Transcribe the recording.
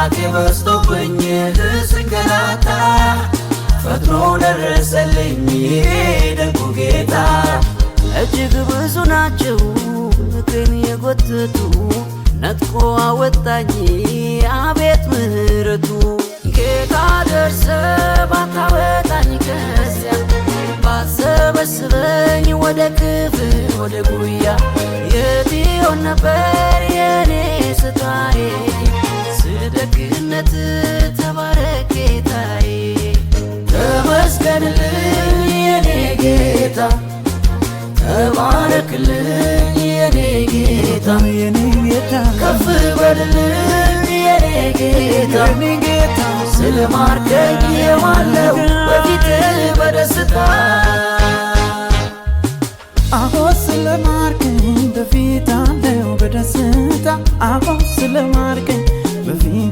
ጥፋቴ በዝቶብኝ ስንገላታ ፈጥኖ ደረሰልኝ ደጉ ጌታ እጅግ ብዙ ናቸው እግሬን የጎተቱ ነጥቆ አወጣኝ አቤት ምህረቱ ጌታ ደርሰ ባታወጣኝ ከዚያ ባትሰበስበኝ ወደ ክፍል ወደ ጉያ የት ይሆን ነበር የኔ ስታዬ ስለደግነት ተባረክ ጌታዬ ተመስገንልኝ የኔ ጌታ ተባረክልኝ የኔ ጌታ ከፍ በልልኝ የኔ ጌታ ስለማርከኝ የዋለው በፊት በደስታ አዎ ስለማርከኝ በፊት አለው በደስታ አዎ ስለማርከኝ በፊት